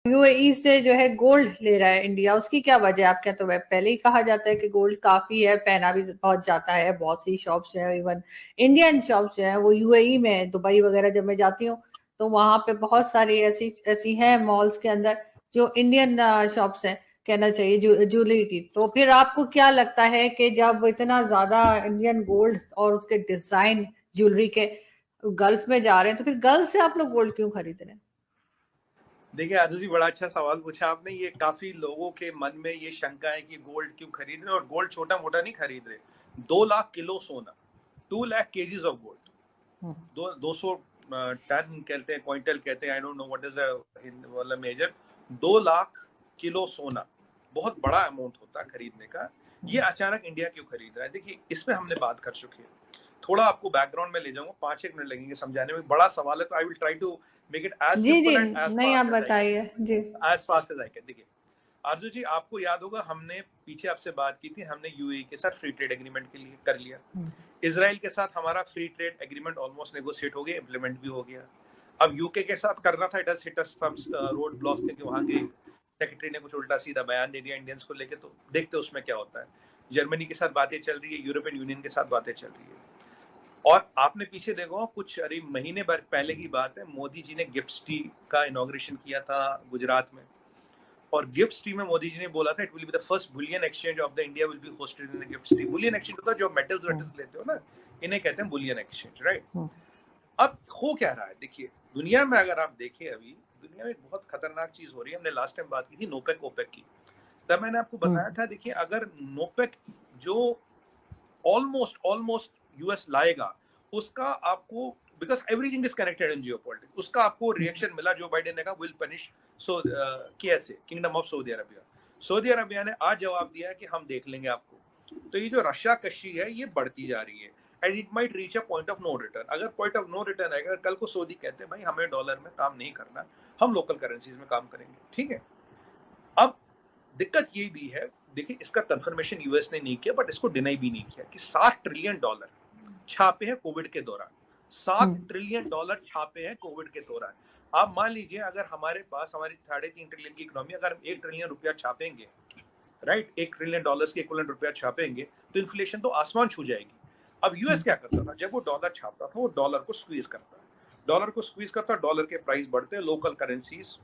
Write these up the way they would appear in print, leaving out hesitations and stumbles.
UAE से जो है गोल्ड ले रहा है इंडिया, उसकी क्या वजह है आपके यहाँ? तो पहले ही कहा जाता है कि गोल्ड काफी है, पहना भी बहुत जाता है, बहुत सी शॉप्स है, इवन इंडियन शॉप्स जो है वो यूएई में है। दुबई वगैरह जब मैं जाती हूँ तो वहां पे बहुत सारी ऐसी ऐसी हैं मॉल्स के अंदर जो इंडियन शॉप्स हैं, कहना चाहिए ज्वेलरी की। तो फिर आपको क्या लगता है कि जब इतना ज्यादा इंडियन गोल्ड और उसके डिजाइन ज्वेलरी के गल्फ में जा रहे हैं, तो फिर गल्फ से आप लोग गोल्ड क्यों खरीद रहे हैं? देखिए आदित्य जी, बड़ा अच्छा सवाल पूछा आपने। ये काफी लोगों के मन में ये शंका है कि गोल्ड क्यों खरीद रहे, और गोल्ड छोटा मोटा नहीं खरीद रहे। 2 लाख किलो सोना, 2 lakh kgs of gold, 200 ton कहते हैं, क्विंटल कहते हैं, I don't know what is the measure. 2 lakh kilo सोना बहुत बड़ा अमाउंट होता है खरीदने का। ये अचानक इंडिया क्यों खरीद रहा है? देखिए, इसमें हमने बात कर चुकी है। थोड़ा आपको बैकग्राउंड में ले जाऊंगा, 5-1 मिनट लगेंगे समझाने में। बड़ा सवाल है, तो I will try to make it as जी जी, सिंपल एंड एज नहीं आप फास्ट एज आई बताइए जी। Can, as fast as I can. देखिए आरजू जी, आपको याद होगा हमने पीछे आपसे बात की थी, हमने यूएई के साथ फ्री ट्रेड एग्रीमेंट के लिए कर लिया। इजराइल के साथ हमारा free trade agreement almost negotiate हो गया, इंप्लीमेंट भी हो गया। अब यूके के साथ करना था, it has hit us from road block, क्योंकि वहां के सेक्रेटरी ने कुछ उल्टा सीधा बयान दे दिया इंडियंस को लेके, तो देखते उसमें क्या होता है। जर्मनी के साथ बातें चल रही है, यूरोपियन यूनियन के साथ बातें चल रही है। और आपने पीछे देखो, कुछ महीने भर पहले की बात है, मोदी जी ने गिफ्ट सिटी का इनॉग्रेशन किया था गुजरात में। और गिफ्ट सिटी में मोदी जी ने बोला था, it will be the first bullion exchange of the India will be hosted in the gift city. Bullion exchange होता है जो मेटल्स वेटल्स लेते हो ना, इन्हें कहते हैं बुलियन एक्सचेंज, राइट। अब हो क्या रहा है, देखिए दुनिया में अगर आप देखें, अभी दुनिया में एक बहुत खतरनाक चीज हो रही है। हमने लास्ट टाइम बात की थी नोपेक ओपेक की, तब मैंने आपको बताया था, देखिए अगर नोपेक जो ऑलमोस्ट ऑलमोस्ट यूएस लाएगा, उसका आपको, because everything is connected in geopolitics, उसका आपको रिएक्शन मिला। जो बाइडेन ने कहा विल पनिश कैसे kingdom of Saudi Arabia. Saudi Arabia ने आज जवाब दिया है कि हम देख लेंगे आपको। तो ये जो रशिया कशी है ये बढ़ती जा रही है, and it might reach a point of no return. अगर पॉइंट ऑफ नो रिटर्न आएगा, कल को सऊदी कहते हैं भाई हमें डॉलर में काम नहीं करना, हम लोकल करेंसीज में काम करेंगे, ठीक है। अब दिक्कत ये भी है, देखिए इसका कंफर्मेशन यूएस ने नहीं किया, बट इसको डिनाई भी नहीं किया कि $7 ट्रिलियन छापे हैं कोविड के दौरान। $7 ट्रिलियन छापे हैं कोविड के दौरान। आप मान लीजिए, अगर हमारे पास हमारी 3.5 ट्रिलियन की इकोनॉमी, अगर हम $1 ट्रिलियन रुपया छापेंगे, राइट, $1 ट्रिलियन के इक्विवेलेंट रुपया छापेंगे, तो इन्फ्लेशन तो आसमान छू जाएगी। अब यूएस क्या करता था, जब वो डॉलर छापता था, वो डॉलर को स्क्वीज करता है, डॉलर के प्राइस बढ़ते हैं, लोकल करेंसीज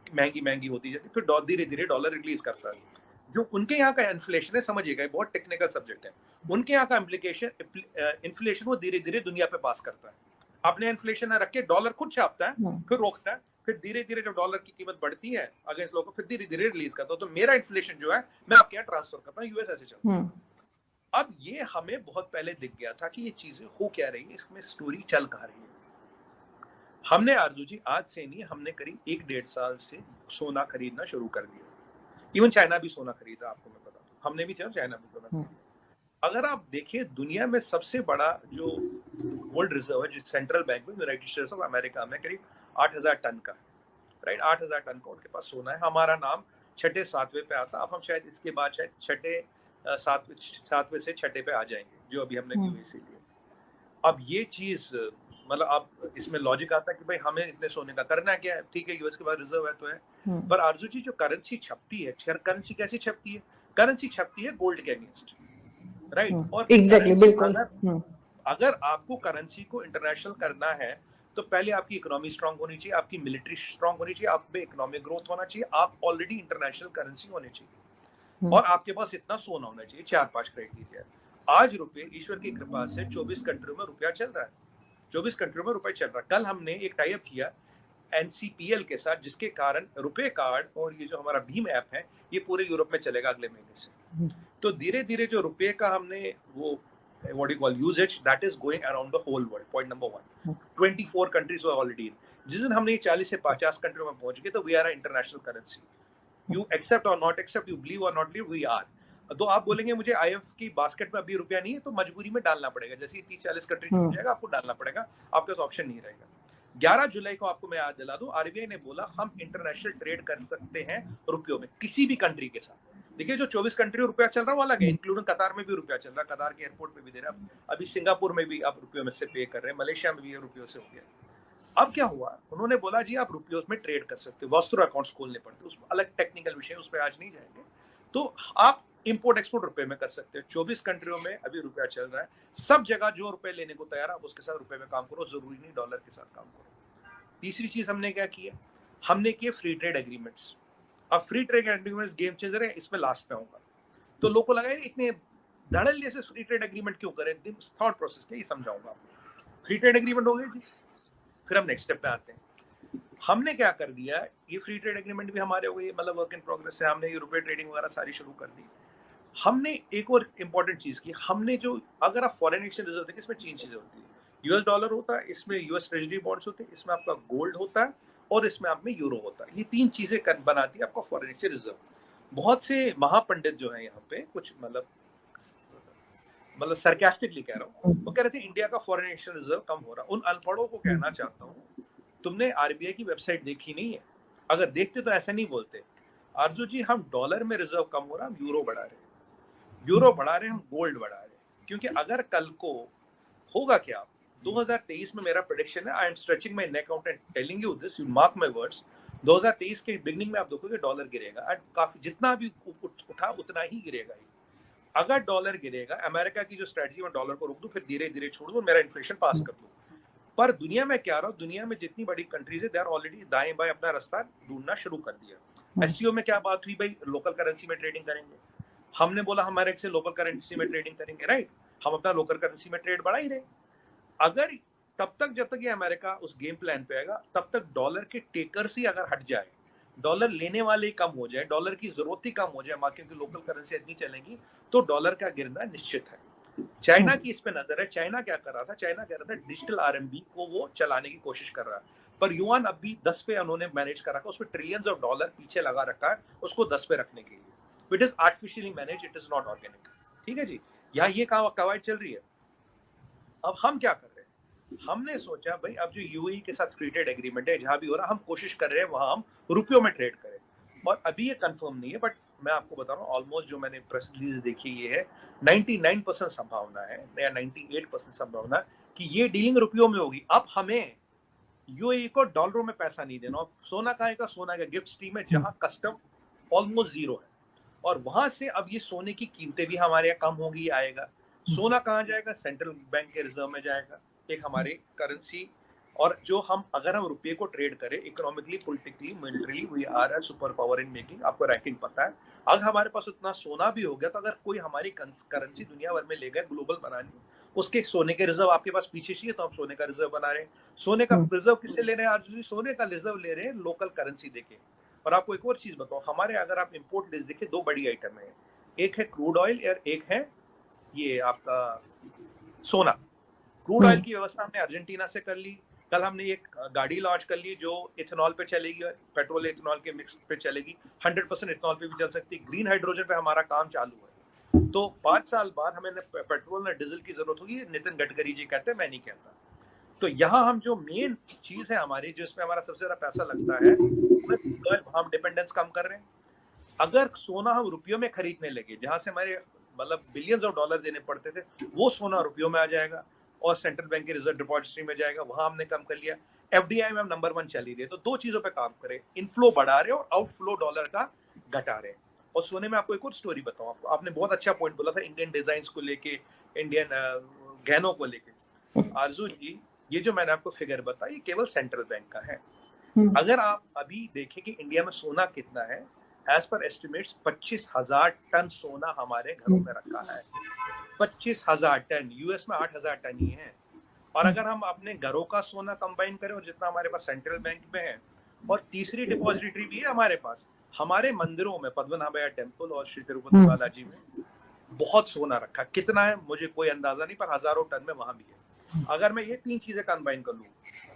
महंगी महंगी होती जाती, फिर धीरे धीरे डॉलर रिलीज करता है। जो उनके यहाँ का इन्फ्लेशन है, समझिएगा बहुत टेक्निकल सब्जेक्ट है, उनके यहाँ का इन्फ्लेशन वो धीरे धीरे दुनिया पे पास करता है। अपने इन्फ्लेशन रख के डॉलर खुद छापता है, फिर रोकता है, फिर धीरे धीरे जब डॉलर की कीमत बढ़ती है अगेंस्ट लोगों को, फिर धीरे धीरे रिलीज करता हूँ। तो मेरा इन्फ्लेशन जो है मैं आपके यहाँ ट्रांसफर करता हूँ, यूएस ऐसे चलता है। अब ये हमें बहुत पहले दिख गया था कि ये चीजें हो क्या रही है, इसमें स्टोरी चल कहा रही है। हमने आरजू जी आज से नहीं, हमने करीब 1-1.5 साल से सोना खरीदना शुरू कर दिया। इवन चाइना भी सोना खरीदा, आपको मैं बता दूं, हमने भी चाइना भी सोना खरीदा। अगर आप देखिए, दुनिया में सबसे बड़ा जो गोल्ड रिजर्व है, जो सेंट्रल बैंक में यूनाइटेड स्टेट्स ऑफ अमेरिका में, करीब 8,000 टन का, राइट, 8,000 टन का उनके पास सोना है। हमारा नाम 6-7वें पे आता। अब हम शायद इसके बाद शायद 7वें से 6 पे आ जाएंगे, जो अभी हमने यूएसए लिया। अब ये चीज, मतलब अब इसमें लॉजिक आता है कि भाई हमें इतने सोने का करना क्या है, ठीक है, यूएस के पास रिजर्व है तो है। पर आरजू जी, जो करेंसी छपती है, करेंसी कैसी छपती है? करेंसी छपती है गोल्ड के अगेंस्ट, राइट। और एग्जैक्टली, बिल्कुल। अगर आपको करेंसी को इंटरनेशनल करना है, तो पहले आपकी इकोनॉमी स्ट्रांग होनी चाहिए, आपकी मिलिट्री स्ट्रांग होनी चाहिए, आप में इकोनॉमिक ग्रोथ होना चाहिए, आप ऑलरेडी इंटरनेशनल करेंसी होनी चाहिए, और आपके पास इतना सोना होना चाहिए। 4-5 क्राइटेरिया। आज रुपये ईश्वर की कृपा से 24 कंट्रियों में रुपया चल रहा है, 24 कंट्रियों में रुपये चल रहा है। कल हमने एक टाई अप किया एनसीपीएल के साथ, जिसके कारण रुपए कार्ड और ये जो हमारा भीम ऐप है, ये पूरे यूरोप में चलेगा अगले महीने से। तो धीरे धीरे जो रुपये का हमने वो what you call usage, that is going around the whole world. Point number 1. 24 countries were already in. जिस दिन हमने 40 से 50 कंट्रियों में पहुंच गए, तो we are an international currency. You accept or not accept, you believe or not believe, we are. तो आप बोलेंगे मुझे आईएफ की बास्केट में अभी रुपया नहीं है, तो मजबूरी में डालना पड़ेगा। जैसे 30-40 कंट्री हो जाएगा, आपको डालना पड़ेगा, आपके पास ऑप्शन नहीं रहेगा। 11 जुलाई को आपको मैं याद दिला दूं, आरबीआई ने बोला हम इंटरनेशनल ट्रेड कर सकते हैं रुपयों में, किसी भी कंट्री के साथ। देखिए, जो 24 कंट्री रुपया चल रहा है वो अलग है, इंक्लूडिंग कतार में भी रुपया चल रहा है, कतार के एयरपोर्ट पे भी दे रहा है, अभी सिंगापुर में भी आप रुपयों में से पे कर रहे हैं, मलेशिया में भी ये रुपयों से हो गया। अब क्या हुआ, उन्होंने बोला जी आप रुपयों में ट्रेड कर सकते हो, वस्तु अकाउंट्स खोलने पड़ते, उसमें अलग टेक्निकल विषय, उस पर आज नहीं जाएंगे। तो आप इंपोर्ट एक्सपोर्ट रुपए में कर सकते हो। 24 कंट्रियों में अभी रुपया चल रहा है, सब जगह जो रुपए लेने को तैयार है आप उसके साथ रुपए में काम करो, जरूरी नहीं डॉलर के साथ काम करो। तीसरी चीज हमने क्या किया, हमने किए फ्री ट्रेड एग्रीमेंट्स। अब free trade agreements game changer है, इसमें लास्ट में होगा। तो लोगों को लगा इतने धड़ल्ले से फ्री ट्रेड एग्रीमेंट क्यों करें, थॉट प्रोसेस क्या, ये समझाऊंगा आपको। फ्री ट्रेड एग्रीमेंट हो गए जी, फिर हम नेक्स्ट स्टेप पे आते हैं। हमने क्या कर दिया, ये फ्री ट्रेड एग्रीमेंट भी हमारे हो गए, मतलब वर्क इन प्रोग्रेस है, हमने ये रुपए ट्रेडिंग वगैरह सारी शुरू कर दी। हमने एक और इंपॉर्टेंट चीज की, हमने जो, अगर आप फॉरेन एक्सचेंज रिजर्व देखिए, इसमें 3 चीजें होती है। यूएस डॉलर होता है, इसमें यूएस ट्रेजरी बॉन्ड्स होते हैं, इसमें आपका गोल्ड होता है, और इसमें आप में यूरो होता है। ये 3 चीजें बनाती है आपका फॉरेन एक्सचेंज रिजर्व। बहुत से महापंडित जो है यहाँ पे, कुछ मतलब सरकास्टिकली कह रहा हूँ, वो कह रहे थे इंडिया का फॉरेन एक्सचेंज रिजर्व कम हो रहा। उन अनपढ़ों को कहना चाहता हूँ, तुमने आरबीआई की वेबसाइट देखी नहीं है? अगर देखते तो ऐसा नहीं बोलते, आरजू जी हम डॉलर में रिजर्व कम हो रहा, हम यूरो बढ़ा रहे, यूरो बढ़ा रहे, हम गोल्ड बढ़ा रहे। क्योंकि अगर कल को होगा क्या, 2023 में मेरा प्रेडिक्शन है, I am stretching my neck out and telling you this, you mark my words, 2023 के बिगनिंग में आप देखोगे डॉलर गिरेगा, एंड काफी जितना भी उठा उतना ही गिरेगा। अगर डॉलर गिरेगा, अमेरिका की जो स्ट्रेटजी, मैं डॉलर को रोक दूं, फिर धीरे धीरे छोड़ दूं, मेरा इन्फ्लेशन पास कर दूं। पर दुनिया में क्या रहा, दुनिया में जितनी बड़ी कंट्रीज है, दे आर ऑलरेडी दाएं बाएं अपना रास्ता ढूंढना शुरू कर दिया। एससीओ में क्या बात हुई भाई, लोकल करेंसी में ट्रेडिंग करेंगे। हमने बोला हमारे से लोकल करेंसी में ट्रेडिंग करेंगे, राइट, हम अपना लोकल करेंसी में ट्रेड बढ़ा ही रहे। अगर तब तक, जब तक ये अमेरिका उस गेम प्लान पे आएगा, तब तक डॉलर के टेकर्स ही अगर हट जाए, डॉलर लेने वाले कम हो जाए, डॉलर की जरूरत ही कम हो जाए, मार्केट की लोकल करेंसी इतनी चलेंगी, तो डॉलर का गिरना निश्चित है। चाइना की इस पे नजर है। चाइना क्या कर रहा था, चाइना कह रहा था डिजिटल आरएमबी को वो चलाने की कोशिश कर रहा है, पर युआन अब भी 10 पे उन्होंने मैनेज कर रखा, उसमें ट्रिलियंस ऑफ डॉलर पीछे लगा रखा है उसको 10 पे रखने के लिए। It is artificially manage, it is not organic. ठीक है जी, यहाँ ये कवायद चल रही है। अब हम क्या कर रहे हैं, हमने सोचा भाई अब जो यूएई के साथ फ्री ट्रेड एग्रीमेंट है, जहां भी हो रहा, हम कोशिश कर रहे हैं वहां हम रुपयों में ट्रेड करें। और अभी ये कंफर्म नहीं है, बट मैं आपको बता रहा हूँ, ऑलमोस्ट जो मैंने प्रेस रिलीज देखी ये है, 99% संभावना है या 98% संभावना कि ये डीलिंग रुपयों में होगी। अब हमें यूएई को डॉलरों में पैसा नहीं देना। सोना कहाँ का, सोना का गिफ्ट स्ट्रीम है, जहां कस्टम ऑलमोस्ट जीरो है, और वहां से अब ये सोने की कीमतें भी हमारे यहाँ कम होंगी, आएगा। सोना कहाँ जाएगा, सेंट्रल बैंक के रिजर्व में जाएगा, एक हमारी करेंसी। और जो अगर हम रुपये को ट्रेड करें, economically, politically, militarily we are a super power in making, आपको रैंकिंग पता है। अगर हमारे पास उतना सोना भी हो गया, तो अगर कोई हमारी करेंसी दुनिया भर में ले गए ग्लोबल बनाने, उसके सोने के रिजर्व आपके पास पीछे चाहिए, तो हम सोने का रिजर्व बना रहे हैं। सोने का रिजर्व किससे ले रहे हैं आज? सोने का रिजर्व ले रहे हैं लोकल करेंसी देके। और आपको एक और चीज बताओ, हमारे अगर आप इंपोर्ट लिस्ट देखिए, 2 बड़ी आइटम है, एक है क्रूड ऑयल और एक है ये आपका सोना। क्रूड ऑयल की व्यवस्था हमने अर्जेंटीना से कर ली। कल हमने एक गाड़ी लॉन्च कर ली जो इथेनॉल पे चलेगी, पेट्रोल इथेनॉल के मिक्स पे चलेगी, 100% इथेनॉल पे भी चल सकती है। ग्रीन हाइड्रोजन पे हमारा काम चालू है। तो 5 साल बाद हमें पेट्रोल न डीजल की जरूरत होगी, नितिन गडकरी जी कहते हैं, मैं नहीं कहता। तो यहाँ हम जो मेन चीज है हमारी, जिसमें हमारा सबसे ज्यादा पैसा लगता है, हम डिपेंडेंस कम कर रहे हैं। अगर सोना हम रुपयों में खरीदने लगे, जहां से हमारे मतलब बिलियंस ऑफ डॉलर देने पड़ते थे, वो सोना रुपयों में आ जाएगा और सेंट्रल बैंक के रिजर्व डिपॉजिटरी में जाएगा, वहां हमने कम कर लिया। एफडीआई में हम नंबर 1 चल ही रहे, तो 2 चीजों पे काम करें, इनफ्लो बढ़ा रहे और आउटफ्लो डॉलर का घटा रहे। और सोने में आपको एक और स्टोरी बताऊं, आपको, आपने बहुत अच्छा पॉइंट बोला था इंडियन डिजाइन को लेके, इंडियन गहनों को लेके। आरजू जी, ये जो मैंने आपको फिगर बताया, ये केवल सेंट्रल बैंक का है। अगर आप अभी देखें कि इंडिया में सोना कितना है, एज पर एस्टिमेट्स 25,000 टन सोना हमारे घरों में रखा है। 25,000 टन, यूएस में 8,000 टन ही है। और अगर हम अपने घरों का सोना कंबाइन करें और जितना हमारे पास सेंट्रल बैंक में है, और तीसरी डिपॉजिटरी भी है हमारे पास, हमारे मंदिरों में, पद्मनाभया टेम्पल और श्री तिरुपति बालाजी में बहुत सोना रखा। कितना है मुझे कोई अंदाजा नहीं, पर हजारों टन में वहां भी है। अगर मैं ये 3 चीजें कंबाइन कर लूं,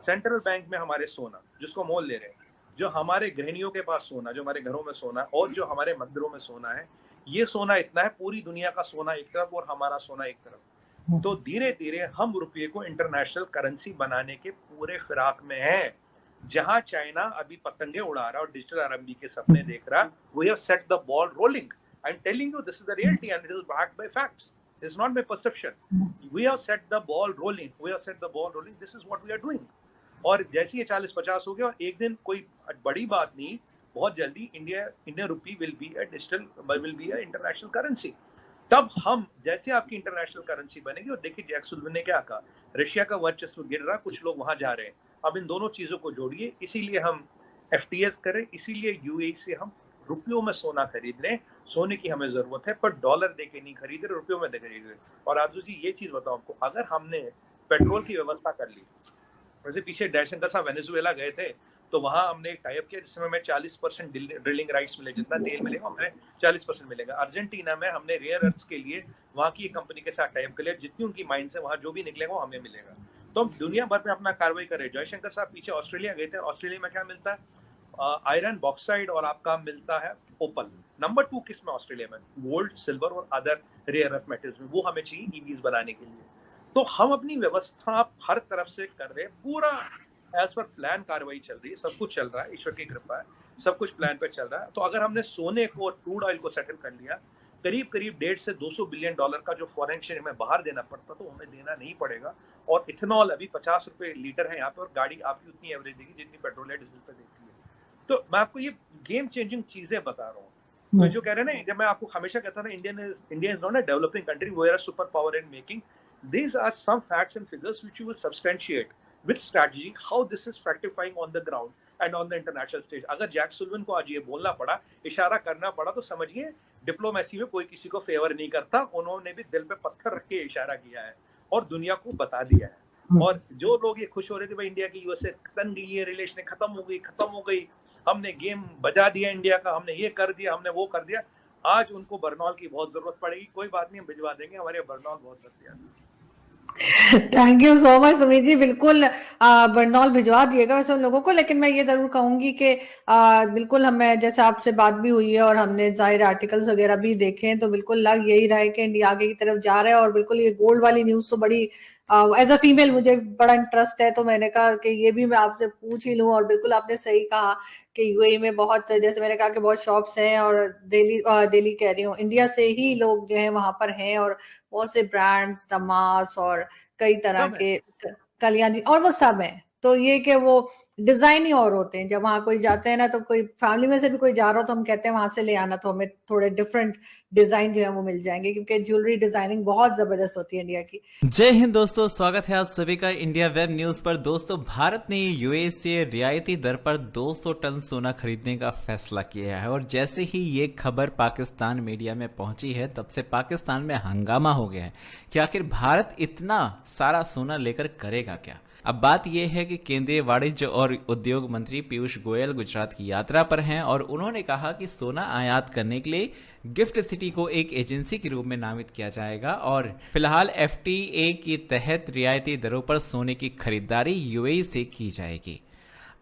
सेंट्रल बैंक में हमारे सोना जिसको मोल ले रहे हैं, जो हमारे गृहिणियों के पास सोना, जो हमारे घरों में सोना है, और जो हमारे मंदिरों में सोना है, ये सोना इतना है, पूरी दुनिया का सोना एक तरफ और हमारा सोना एक तरफ। तो धीरे धीरे हम रुपये को इंटरनेशनल करेंसी बनाने के पूरे फिराक में हैं। जहां चाइना अभी पतंगे उड़ा रहा और डिजिटल आरएमबी के सपने देख रहा, we have set the ball rolling. I am telling you, this is the reality and it is backed by facts. It's not my perception. We have set the ball rolling. We have set the ball rolling. This is what we are doing. और जैसे ये 40-50 हो गया और एक दिन कोई बड़ी बात नहीं, बहुत जल्दी Indian rupee will be a international currency. तब हम जैसे आपकी इंटरनेशनल करेंसी बनेगी, और देखिए जैक सुल्लिवान ने क्या कहा, रशिया का वर्चस्व गिर रहा, कुछ लोग वहां जा रहे हैं, अब इन दोनों चीजों को जोड़िए, इसीलिए हम एफटीएस करें, इसीलिए यूएई से हम रुपयों में सोना खरीद रहे। सोने की हमें जरूरत है, पर डॉलर देके नहीं खरीद रहे, रुपयों में दे खरीद रहे। और आरजू जी ये चीज बताओ आपको, अगर हमने पेट्रोल की व्यवस्था कर ली, वैसे पीछे जयशंकर साहब वेनेजुएला गए थे, तो वहां हमने एक टाइप किया जिसमें हमें 40% ड्रिलिंग राइट्स मिले, जितना तेल मिलेगा हमें 40% मिलेगा। अर्जेंटीना में हमने रेयर अर्थ्स के लिए वहां की कंपनी के साथ टाइप कर लिया, जितनी उनकी माइंड से वहां जो भी निकलेगा वो हमें मिलेगा। तो हम दुनिया भर में अपना कार्रवाई करें। जयशंकर साहब पीछे ऑस्ट्रेलिया गए थे, ऑस्ट्रेलिया में क्या मिलता है, आयरन, बॉक्साइड और आपका मिलता है ओपल। नंबर 2 किस में ऑस्ट्रेलिया में, गोल्ड, सिल्वर और अदर रेयर अर्थ मेटल्स में, वो हमें चाहिए ईवीज बनाने के लिए। तो हम अपनी व्यवस्था हर तरफ से कर रहे हैं, पूरा एज पर प्लान कार्रवाई चल रही है, सब कुछ चल रहा है, ईश्वर की कृपा है, सब कुछ प्लान पे चल रहा है। तो अगर हमने सोने को और क्रूड ऑयल को सेटल कर लिया, करीब करीब 1.5 से 200 बिलियन डॉलर का जो फॉरेन एक्सचेंज हमें बाहर देना पड़ता, तो हमें देना नहीं पड़ेगा। और इथेनॉल अभी 50 रुपए लीटर है यहाँ पे, और गाड़ी आपकी उतनी एवरेज देगी जितनी पेट्रोल या डीजल पे देती है। तो मैं आपको ये गेम चेंजिंग चीजें बता रहा हूँ। तो जो कह रहे हैं ना, जब मैं आपको हमेशा कहता था India is not a developing country, we are a super power in making. These are some facts and figures which you will substantiate with strategy how this is fructifying on the ground and on the international stage. अगर Jack सुल्लिवान को आज ये बोलना पड़ा, इशारा करना पड़ा, तो समझिए डिप्लोमेसी में कोई किसी को फेवर नहीं करता। उन्होंने भी दिल पे पत्थर रख के इशारा किया है और दुनिया को बता दिया है। और जो लोग ये खुश हो रहे थे भाई इंडिया की यूएस से तन गई, ये रिलेशन खत्म हो गई, हमने गेम बजा दिया इंडिया का, हमने ये कर दिया, हमने वो कर दिया, आज उनको बर्नॉल की बहुत जरूरत पड़ेगी। कोई बात नहीं, हम भिजवा देंगे, हमारे बर्नॉल बहुत जल्दी। Thank you so much Sumit ji, बिल्कुल बर्नॉल भिजवा दिएगा वैसे उन लोगों को। लेकिन मैं ये जरूर कहूंगी कि बिल्कुल हमें, जैसे आपसे बात भी हुई है और हमने जाहिर आर्टिकल्स वगैरह भी देखे हैं, तो बिल्कुल लग यही रहा है कि इंडिया आगे की तरफ जा रहा है। और बिल्कुल ये गोल्ड वाली न्यूज तो बड़ी, एज अ फीमेल मुझे बड़ा इंटरेस्ट है, तो मैंने कहा कि ये भी मैं आपसे पूछ ही लूं। और बिल्कुल आपने सही कहा कि यूएई में बहुत, जैसे मैंने कहा कि बहुत शॉप्स हैं, और दिल्ली कह रही हूँ, इंडिया से ही लोग जो है वहां पर हैं, और बहुत से ब्रांड्स, दमास और कई तरह के कल्याण जी, और वो सब है। तो ये कि वो डिजाइन ही और होते हैं, जब वहां कोई जाते हैं ना, तो कोई फैमिली में से भी कोई जा रहा हो तो हम कहते हैं वहां से ले आना, तो हमें थोड़े डिफरेंट डिजाइन जो है वो मिल जाएंगे, क्योंकि ज्वेलरी डिजाइनिंग बहुत जबरदस्त होती है इंडिया की। जय हिंद दोस्तों, स्वागत है आप सभी का इंडिया वेब न्यूज पर। दोस्तों, भारत ने यूएई से रियायती दर पर 200 टन सोना खरीदने का फैसला किया है। और जैसे ही ये खबर पाकिस्तान मीडिया में पहुंची है, तब से पाकिस्तान में हंगामा हो गया है कि आखिर भारत इतना सारा सोना लेकर करेगा क्या। अब बात यह है कि केंद्रीय वाणिज्य और उद्योग मंत्री पीयूष गोयल गुजरात की यात्रा पर हैं, और उन्होंने कहा कि सोना आयात करने के लिए गिफ्ट सिटी को एक एजेंसी के रूप में नामित किया जाएगा। और फिलहाल एफटीए के तहत रियायती दरों पर सोने की खरीदारी यूएई से की जाएगी।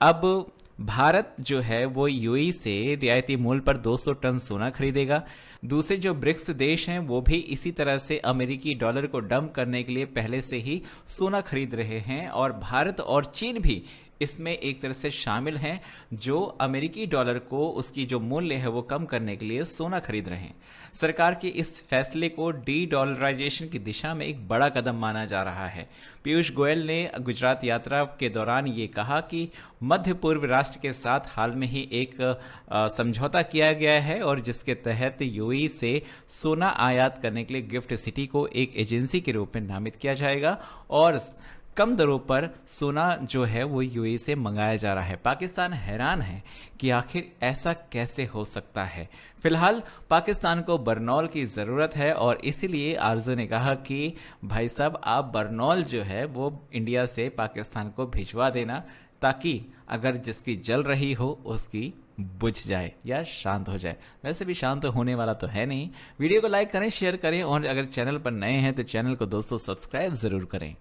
अब भारत जो है वो यूएई से रियायती मूल्य पर 200 टन सोना खरीदेगा। दूसरे जो ब्रिक्स देश हैं वो भी इसी तरह से अमेरिकी डॉलर को डंप करने के लिए पहले से ही सोना खरीद रहे हैं, और भारत और चीन भी इसमें एक तरह से शामिल हैं, जो अमेरिकी डॉलर को उसकी जो मूल्य है वो कम करने के लिए सोना खरीद रहे हैं। सरकार के इस फैसले को डी डॉलराइजेशन की दिशा में एक बड़ा कदम माना जा रहा है। पीयूष गोयल ने गुजरात यात्रा के दौरान ये कहा कि मध्य पूर्व राष्ट्र के साथ हाल में ही एक समझौता किया गया है, और जिसके तहत यूएई से सोना आयात करने के लिए गिफ्ट सिटी को एक एजेंसी के रूप में नामित किया जाएगा, और कम दरों पर सोना जो है वो यूएई से मंगाया जा रहा है। पाकिस्तान हैरान है कि आखिर ऐसा कैसे हो सकता है। फिलहाल पाकिस्तान को बर्नॉल की ज़रूरत है, और इसीलिए आरजू ने कहा कि भाई साहब, आप बर्नॉल जो है वो इंडिया से पाकिस्तान को भिजवा देना, ताकि अगर जिसकी जल रही हो उसकी बुझ जाए या शांत हो जाए। वैसे भी शांत होने वाला तो है नहीं। वीडियो को लाइक करें, शेयर करें, और अगर चैनल पर नए हैं तो चैनल को दोस्तों सब्सक्राइब जरूर करें।